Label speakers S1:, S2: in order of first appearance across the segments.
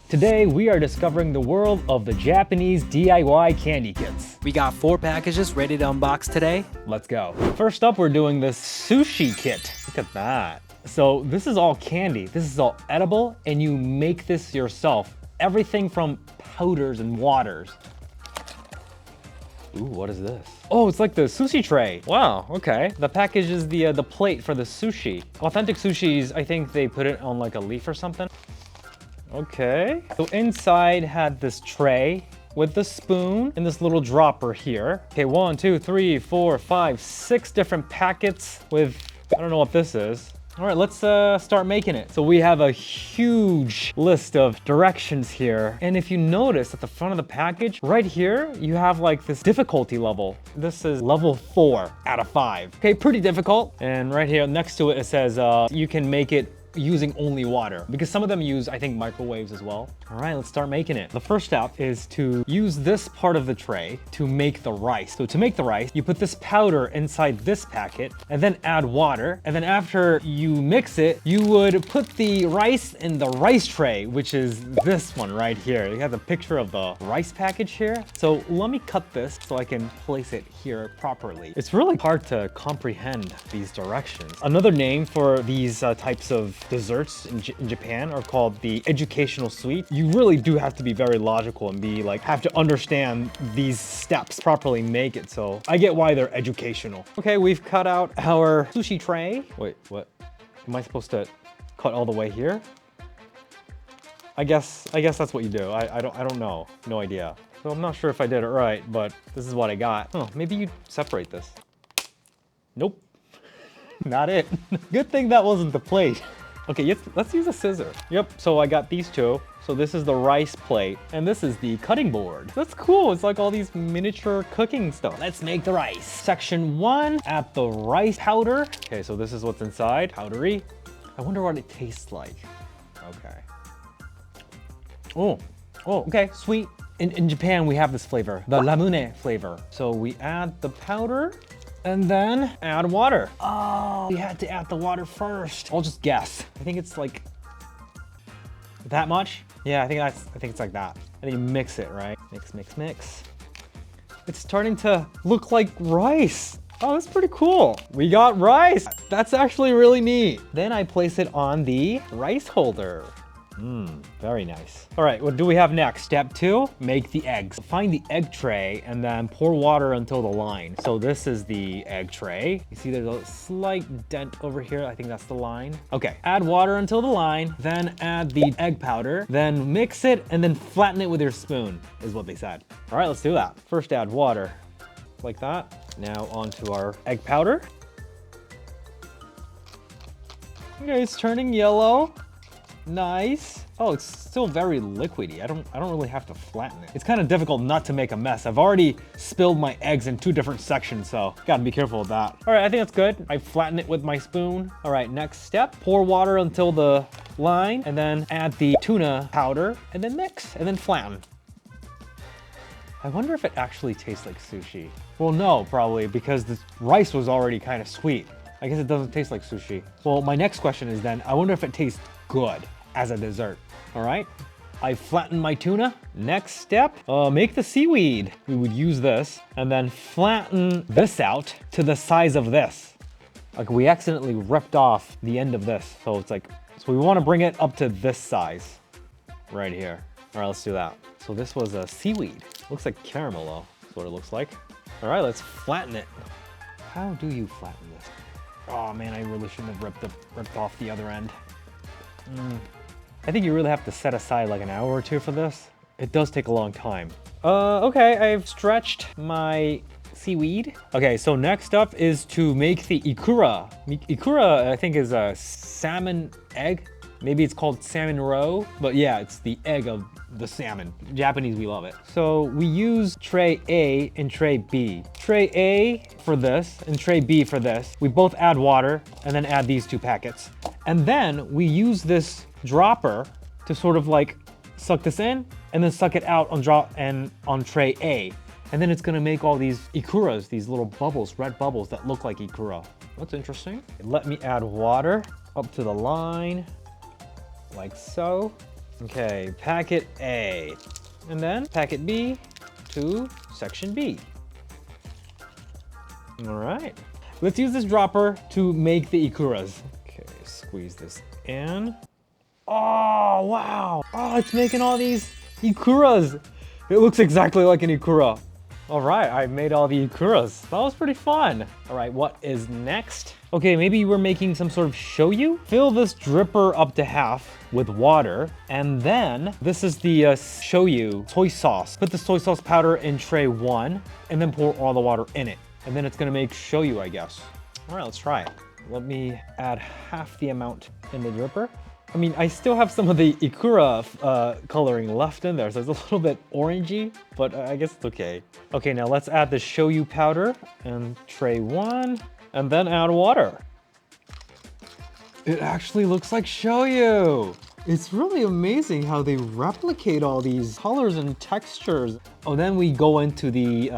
S1: Today, we are discovering the world of the Japanese DIY candy kits.
S2: We got 4 packages ready to unbox today.
S1: Let's go. First up, we're doing the sushi kit. Look at that. So this is all candy. This is all edible, and you make this yourself. Everything from powders and waters. Ooh, what is this? Oh, it's like the sushi tray. Wow, okay. The package is the plate for the sushi. Authentic sushis, I think they put it on like a leaf or something. Okay. So inside had this tray with the spoon and this little dropper here. Okay, 1, 2, 3, 4, 5, 6 different packets with, I don't know what this is. All right, let's start making it. So we have a huge list of directions here. And if you notice at the front of the package, right here, you have like this difficulty level. This is level 4 out of 5. Okay, pretty difficult. And right here next to it, it says you can make it using only water, because some of them use, I think, microwaves as well. All right, let's start making it. The first step is to use this part of the tray to make the rice. So to make the rice, you put this powder inside this packet and then add water. And then after you mix it, you would put the rice in the rice tray, which is this one right here. You have the picture of the rice package here. So let me cut this so I can place it here properly. It's really hard to comprehend these directions. Another name for these types of desserts in Japan are called the educational sweet. You really do have to be very logical and be like, have to understand these steps, properly make it. So I get why they're educational. Okay, we've cut out our sushi tray. Wait, what? Am I supposed to cut all the way here? I guess that's what you do. I don't know. No idea. So I'm not sure if I did it right, but this is what I got. Oh, maybe you separate this. Nope. Not it. Good thing that wasn't the plate. Okay, let's use a scissor. Yep, so I got these two. So this is the rice plate, and this is the cutting board. That's cool, it's like all these miniature cooking stuff. Let's make the rice. Section 1, add the rice powder. Okay, so this is what's inside, powdery. I wonder what it tastes like. Okay. Oh, okay, sweet. In Japan, we have this flavor, the lamune flavor. So we add the powder, and then add water. Oh, we had to add the water first. I'll just guess. I think it's like that much. Yeah, I think it's like that. And then you mix it, right? Mix, mix, mix. It's starting to look like rice. Oh, that's pretty cool. We got rice. That's actually really neat. Then I place it on the rice holder. Very nice. All right, what do we have next? Step 2, make the eggs. Find the egg tray and then pour water until the line. So this is the egg tray. You see there's a slight dent over here. I think that's the line. Okay, add water until the line, then add the egg powder, then mix it and then flatten it with your spoon, is what they said. All right, let's do that. First add water, like that. Now onto our egg powder. Okay, it's turning yellow. Nice. Oh, it's still very liquidy. I don't really have to flatten it. It's kind of difficult not to make a mess. I've already spilled my eggs in 2 different sections, so gotta be careful with that. All right, I think that's good. I flatten it with my spoon. All right, next step, pour water until the line, and then add the tuna powder, and then mix, and then flatten. I wonder if it actually tastes like sushi. Well, no, probably, because the rice was already kind of sweet. I guess it doesn't taste like sushi. Well, my next question is then, I wonder if it tastes good as a dessert. All right, I flattened my tuna. Next step, make the seaweed. We would use this and then flatten this out to the size of this. Like we accidentally ripped off the end of this. So it's like, so we want to bring it up to this size right here. All right, let's do that. So this was a seaweed. Looks like caramel though, that's what it looks like. All right, let's flatten it. How do you flatten this? Oh man, I really shouldn't have ripped off the other end. I think you really have to set aside like an hour or 2 for this. It does take a long time. Okay, I've stretched my seaweed. Okay, so next up is to make the ikura. Ikura, I think, is a salmon egg. Maybe it's called salmon roe, but yeah, it's the egg of the salmon. Japanese, we love it. So we use tray A and tray B. Tray A for this and tray B for this. We both add water and then add these 2 packets. And then we use this dropper to sort of like suck this in and then suck it out on tray A. And then it's gonna make all these ikuras, these little bubbles, red bubbles that look like ikura. That's interesting. Let me add water up to the line, like so. Okay, packet A. And then packet B to section B. All right. Let's use this dropper to make the ikuras. Okay, squeeze this in. Oh, wow. Oh, it's making all these ikuras. It looks exactly like an ikura. All right, I made all the ikuras. That was pretty fun. All right, what is next? Okay, maybe we're making some sort of shoyu. Fill this dripper up to half with water. And then this is the shoyu soy sauce. Put the soy sauce powder in tray 1 and then pour all the water in it. And then it's gonna make shoyu, I guess. All right, let's try it. Let me add half the amount in the dripper. I mean, I still have some of the ikura coloring left in there, so it's a little bit orangey, but I guess it's okay. Okay, now let's add the shoyu powder in tray 1, and then add water. It actually looks like shoyu. It's really amazing how they replicate all these colors and textures. Oh, then we go into the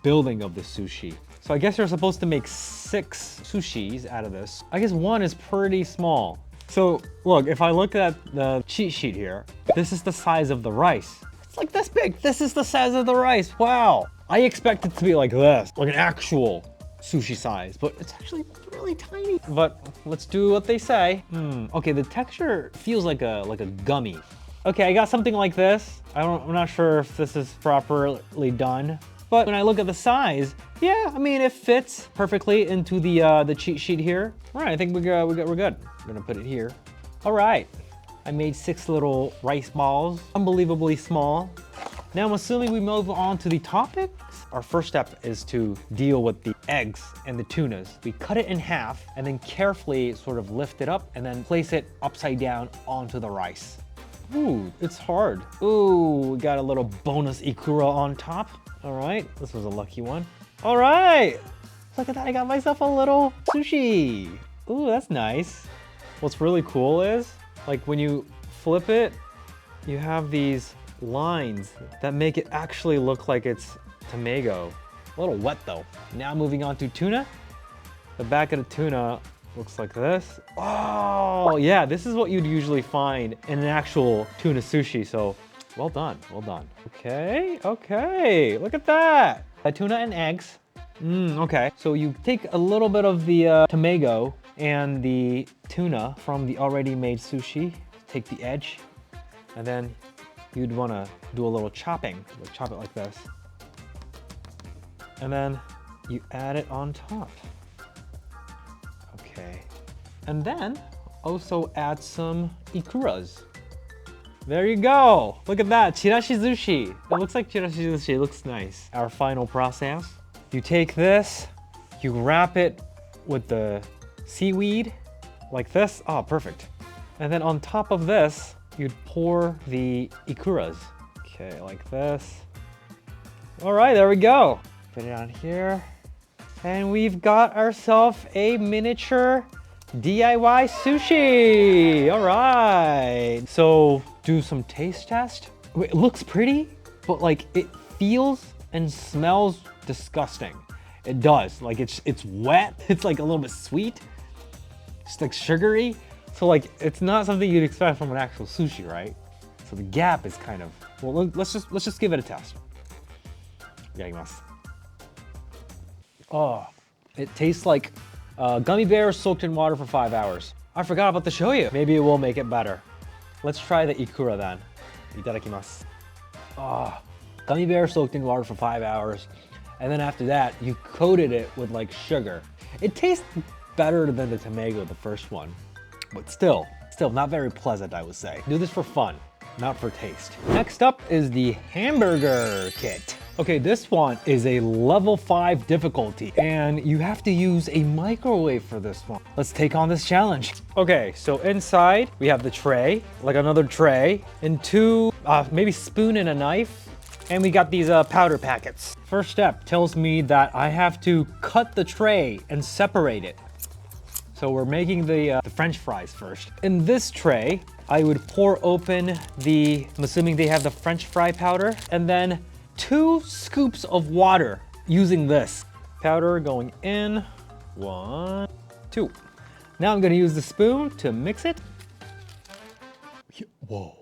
S1: building of the sushi. So I guess you're supposed to make 6 sushis out of this. I guess 1 is pretty small. So look, if I look at the cheat sheet here, this is the size of the rice. It's like this big. This is the size of the rice. Wow. I expect it to be like this, like an actual sushi size, but it's actually really tiny. But let's do what they say. Okay, the texture feels like a gummy. Okay, I got something like this. I'm not sure if this is properly done, but when I look at the size, yeah, I mean, it fits perfectly into the cheat sheet here. All right, I think we're good. I'm gonna put it here. All right, I made 6 little rice balls, unbelievably small. Now I'm assuming we move on to the topics. Our first step is to deal with the eggs and the tunas. We cut it in half and then carefully sort of lift it up and then place it upside down onto the rice. Ooh, it's hard. Ooh, we got a little bonus ikura on top. All right, this was a lucky one. All right, look at that, I got myself a little sushi. Ooh, that's nice. What's really cool is, like when you flip it, you have these lines that make it actually look like it's tomago. A little wet though. Now moving on to tuna. The back of the tuna looks like this. Oh, yeah, this is what you'd usually find in an actual tuna sushi, so well done, well done. Okay, okay, look at that. The tuna and eggs. Okay, so you take a little bit of the tomago and the tuna from the already made sushi, take the edge, and then you'd wanna do a little chopping. You'll chop it like this. And then you add it on top. Okay. And then also add some ikuras. There you go. Look at that, chirashi sushi. It looks like chirashi sushi, it looks nice. Our final process. You take this, you wrap it with the seaweed like this. Oh, perfect. And then on top of this, you'd pour the ikuras. Okay, like this. All right, there we go. Put it on here. And we've got ourselves a miniature DIY sushi. All right. So do some taste test. It looks pretty, but like it feels and smells disgusting. It does. Like it's wet. It's like a little bit sweet. It's like sugary. So like it's not something you'd expect from an actual sushi, right? So the gap is kind of, well, let's just give it a test. Itadakimasu. Oh, it tastes like gummy bears soaked in water for 5 hours. I forgot about the shoyu. Maybe it will make it better. Let's try the ikura then. Itadakimasu. Oh, gummy bear soaked in water for 5 hours. And then after that, you coated it with like sugar. It tastes better than the tomago, the first one. But still not very pleasant, I would say. Do this for fun, not for taste. Next up is the hamburger kit. Okay, this one is a level 5 difficulty, and you have to use a microwave for this one. Let's take on this challenge. Okay, so inside we have the tray, like another tray, and 2, maybe spoon and a knife. And we got these powder packets. First step tells me that I have to cut the tray and separate it. So we're making the French fries first. In this tray, I would pour open I'm assuming they have the French fry powder, and then 2 scoops of water using this. Powder going in, 1, 2. Now I'm gonna use the spoon to mix it. Whoa,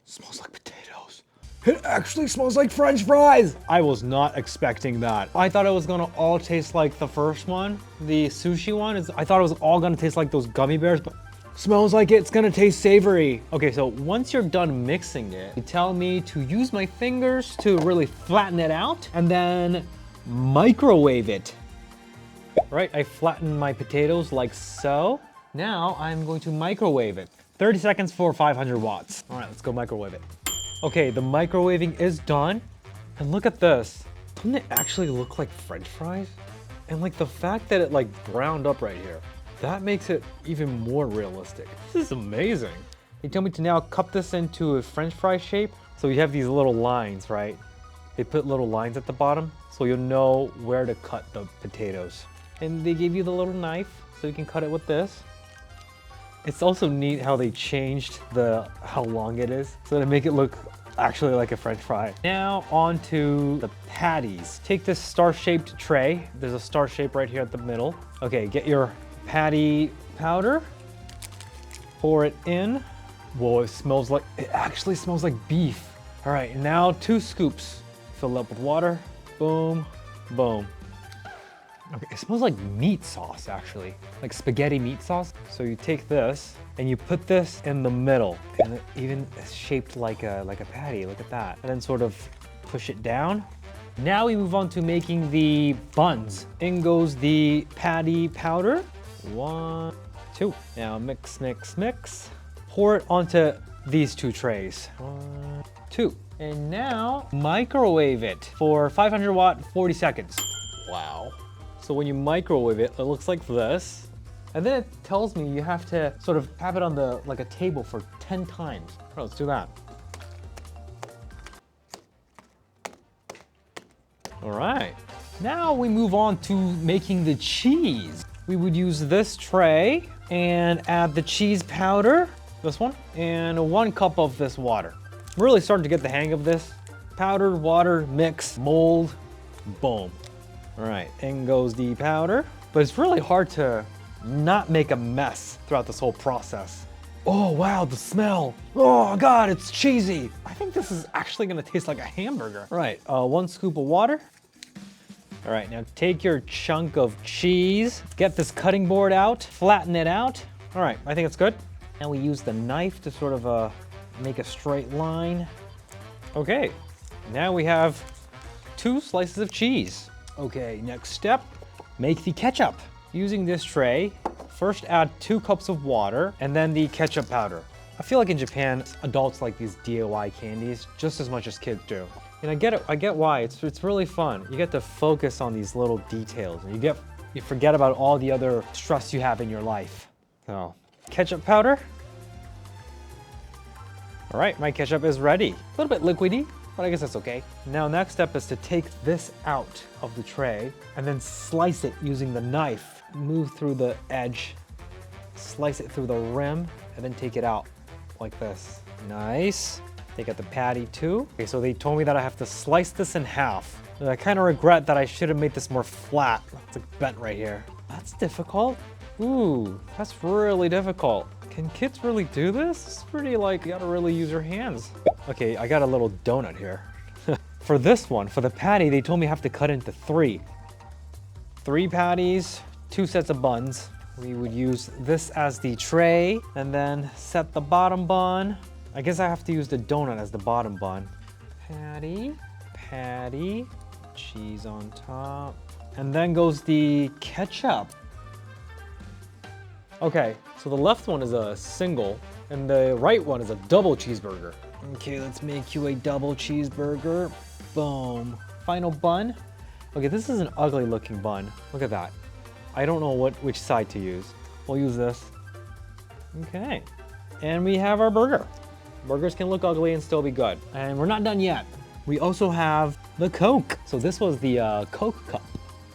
S1: Smells like potatoes. It actually smells like French fries. I was not expecting that. I thought it was gonna all taste like the first one, the sushi one. I thought it was all gonna taste like those gummy bears, but smells like it's gonna taste savory. Okay, so once you're done mixing it, you tell me to use my fingers to really flatten it out and then microwave it. Right, I flattened my potatoes like so. Now I'm going to microwave it. 30 seconds for 500 watts. All right, let's go microwave it. Okay, the microwaving is done. And look at this. Doesn't it actually look like French fries? And like the fact that it like browned up right here, that makes it even more realistic. This is amazing. They tell me to now cut this into a French fry shape. So you have these little lines, right? They put little lines at the bottom so you'll know where to cut the potatoes. And they gave you the little knife so you can cut it with this. It's also neat how they changed how long it is so to make it look actually like a French fry. Now on to the patties. Take this star-shaped tray. There's a star shape right here at the middle. Okay, get your patty powder. Pour it in. Whoa, it actually smells like beef. All right, now 2 scoops. Fill up with water. Boom, boom. Okay, it smells like meat sauce, actually. Like spaghetti meat sauce. So you take this and you put this in the middle, and it even is shaped like a patty. Look at that. And then sort of push it down. Now we move on to making the buns. In goes the patty powder. 1, 2. Now mix, mix, mix. Pour it onto these 2 trays. 1, 2. And now microwave it for 500 watt, 40 seconds. Wow. So when you microwave it, it looks like this. And then it tells me you have to sort of have it on like a table for 10 times. Oh, let's do that. All right. Now we move on to making the cheese. We would use this tray and add the cheese powder, this one, and 1 cup of this water. I'm really starting to get the hang of this. Powder, water, mix, mold, boom. All right, in goes the powder. But it's really hard to not make a mess throughout this whole process. Oh, wow, the smell. Oh, God, it's cheesy. I think this is actually gonna taste like a hamburger. All right, 1 scoop of water. All right, now take your chunk of cheese, get this cutting board out, flatten it out. All right, I think it's good. Now we use the knife to sort of make a straight line. Okay, now we have 2 slices of cheese. Okay, next step, make the ketchup. Using this tray, first add 2 cups of water and then the ketchup powder. I feel like in Japan, adults like these DIY candies just as much as kids do. And I get why, it's really fun. You get to focus on these little details and you forget about all the other stress you have in your life. So, ketchup powder. All right, my ketchup is ready. A little bit liquidy, but I guess that's okay. Now, next step is to take this out of the tray and then slice it using the knife. Move through the edge, slice it through the rim, and then take it out like this. Nice. Take out the patty too. Okay, so they told me that I have to slice this in half. And I kind of regret that I should have made this more flat. It's like bent right here. That's difficult. Ooh, that's really difficult. Can kids really do this? It's pretty like, you gotta really use your hands. Okay, I got a little donut here. For this one, for the patty, they told me I have to cut into 3. 3 patties, 2 sets of buns. We would use this as the tray and then set the bottom bun. I guess I have to use the donut as the bottom bun. Patty, patty, cheese on top. And then goes the ketchup. Okay, so the left one is a single and the right one is a double cheeseburger. Okay, let's make you a double cheeseburger. Boom. Final bun. Okay, this is an ugly looking bun. Look at that. I don't know which side to use. We'll use this. Okay. And we have our burger. Burgers can look ugly and still be good. And we're not done yet. We also have the Coke. So this was the Coke cup.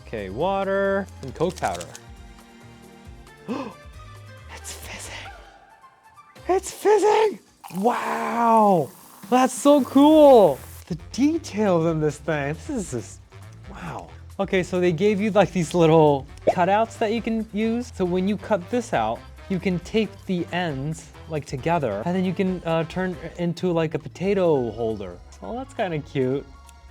S1: Okay, water and Coke powder. It's fizzing. It's fizzing. Wow. That's so cool. The details in this thing. This is just, wow. Okay, so they gave you like these little cutouts that you can use. So when you cut this out, you can tape the ends like together, and then you can turn it into like a potato holder. Oh, that's kind of cute.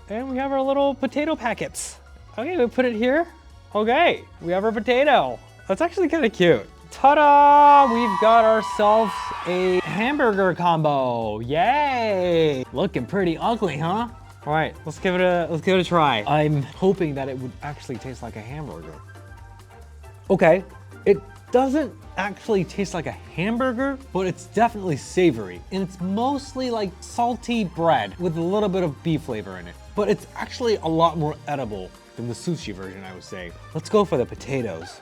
S1: And we have our little potato packets. Okay, we put it here. Okay, we have our potato. That's actually kind of cute. Ta-da! We've got ourselves a hamburger combo. Yay! Looking pretty ugly, huh? All right, let's give it a try. I'm hoping that it would actually taste like a hamburger. Okay, it doesn't actually taste like a hamburger, but it's definitely savory. And it's mostly like salty bread with a little bit of beef flavor in it. But it's actually a lot more edible than the sushi version, I would say. Let's go for the potatoes.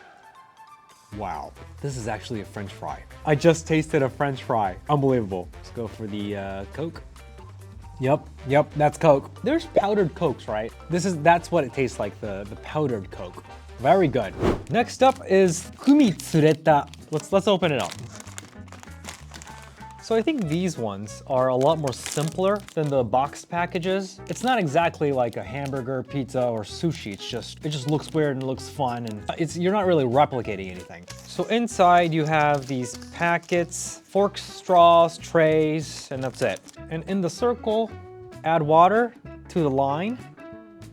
S1: Wow, this is actually a French fry. I just tasted a French fry. Unbelievable. Let's go for the Coke. Yep, that's Coke. There's powdered Cokes, right? That's what it tastes like, the powdered Coke. Very good. Next up is gummy tsureta. Let's open it up. So I think these ones are a lot more simpler than the boxed packages. It's not exactly like a hamburger, pizza, or sushi. It just looks weird and looks fun, and you're not really replicating anything. So inside you have these packets, forks, straws, trays, and that's it. And in the circle, add water to the line,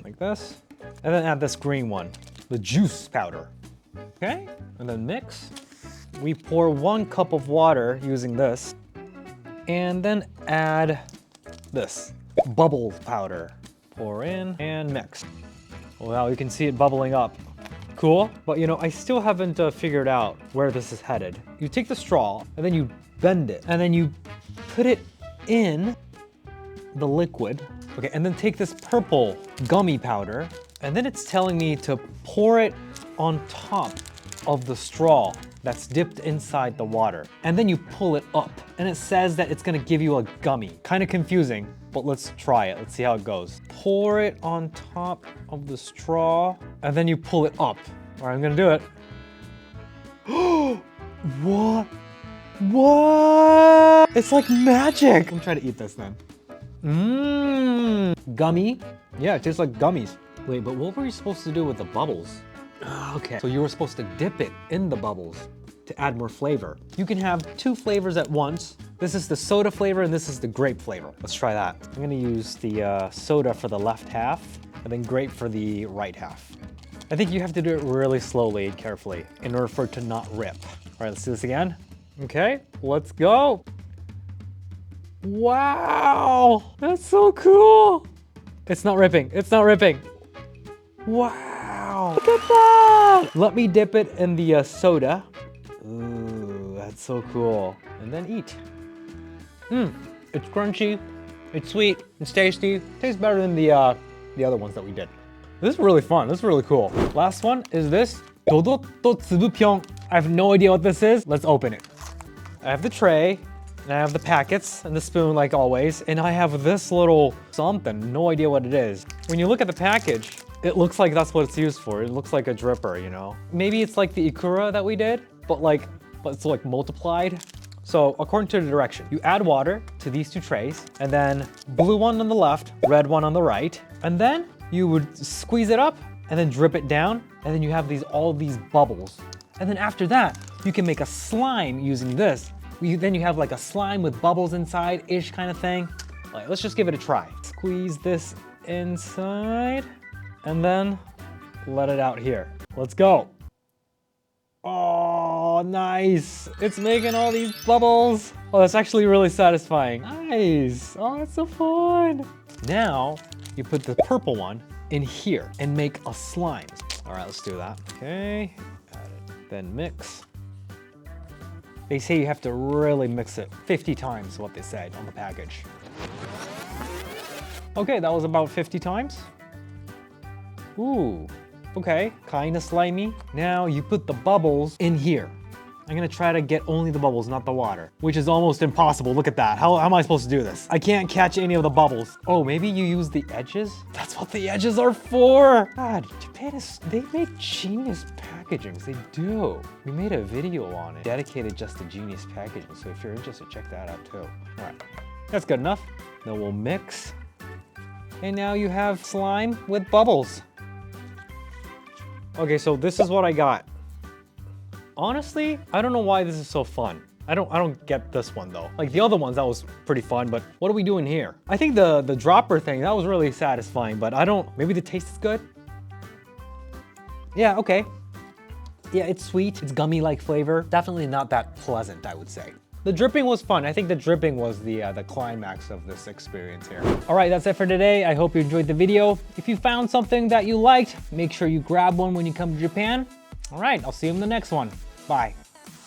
S1: like this, and then add this green one, the juice powder. Okay, and then mix. We pour 1 cup of water using this, and then add this bubble powder. Pour in and mix. Well, you can see it bubbling up. Cool, but you know, I still haven't figured out where this is headed. You take the straw, and then you bend it, and then you put it in the liquid. Okay, and then take this purple gummy powder, and then it's telling me to pour it on top of the straw that's dipped inside the water. And then you pull it up, and it says that it's gonna give you a gummy. Kind of confusing, but let's try it. Let's see how it goes. Pour it on top of the straw, and then you pull it up. All right, I'm gonna do it. What? What? It's like magic. I'm gonna try to eat this then. Mmm, gummy. Yeah, it tastes like gummies. Wait, but what were you supposed to do with the bubbles? Okay, so you were supposed to dip it in the bubbles to add more flavor. You can have 2 flavors at once. This is the soda flavor and this is the grape flavor. Let's try that. I'm gonna use the soda for the left half and then grape for the right half. I think you have to do it really slowly and carefully in order for it to not rip. All right, let's do this again. Okay, let's go. Wow, that's so cool. It's not ripping, it's not ripping. Wow, look at that. Let me dip it in the soda. Ooh, that's so cool. And then eat. It's crunchy, it's sweet, it's tasty. Tastes better than the other ones that we did. This is really fun, this is really cool. Last one is this Dodotto Tsubupyeong. I have no idea what this is. Let's open it. I have the tray, and I have the packets and the spoon like always, and I have this little something, no idea what it is. When you look at the package, it looks like that's what it's used for. It looks like a dripper, you know? Maybe it's like the ikura that we did, but it's like multiplied. So according to the direction, you add water to these 2 trays, and then blue one on the left, red one on the right, and then you would squeeze it up and then drip it down, and then you have all these bubbles. And then after that, you can make a slime using this. Then you have like a slime with bubbles inside-ish kind of thing. Like, let's just give it a try. Squeeze this inside, and then let it out here. Let's go. Oh, nice. It's making all these bubbles. Oh, that's actually really satisfying. Nice. Oh, that's so fun. Now, you put the purple one in here and make a slime. All right, let's do that. Okay, add it. Then mix. They say you have to really mix it 50 times, what they said on the package. Okay, that was about 50 times. Ooh, okay, kinda slimy. Now you put the bubbles in here. I'm gonna try to get only the bubbles, not the water, which is almost impossible. Look at that. How am I supposed to do this? I can't catch any of the bubbles. Oh, maybe you use the edges? That's what the edges are for. God, Japan they make genius packagings. They do. We made a video on it dedicated just to genius packaging. So if you're interested, check that out too. All right, that's good enough. Then we'll mix. And now you have slime with bubbles. Okay, so this is what I got. Honestly, I don't know why this is so fun. I don't get this one though. Like the other ones, that was pretty fun, but what are we doing here? I think the dropper thing, that was really satisfying, but maybe the taste is good? Yeah, okay. Yeah, it's sweet, it's gummy-like flavor. Definitely not that pleasant, I would say. The dripping was fun. I think the dripping was the climax of this experience here. All right, that's it for today. I hope you enjoyed the video. If you found something that you liked, make sure you grab one when you come to Japan. All right, I'll see you in the next one. Bye.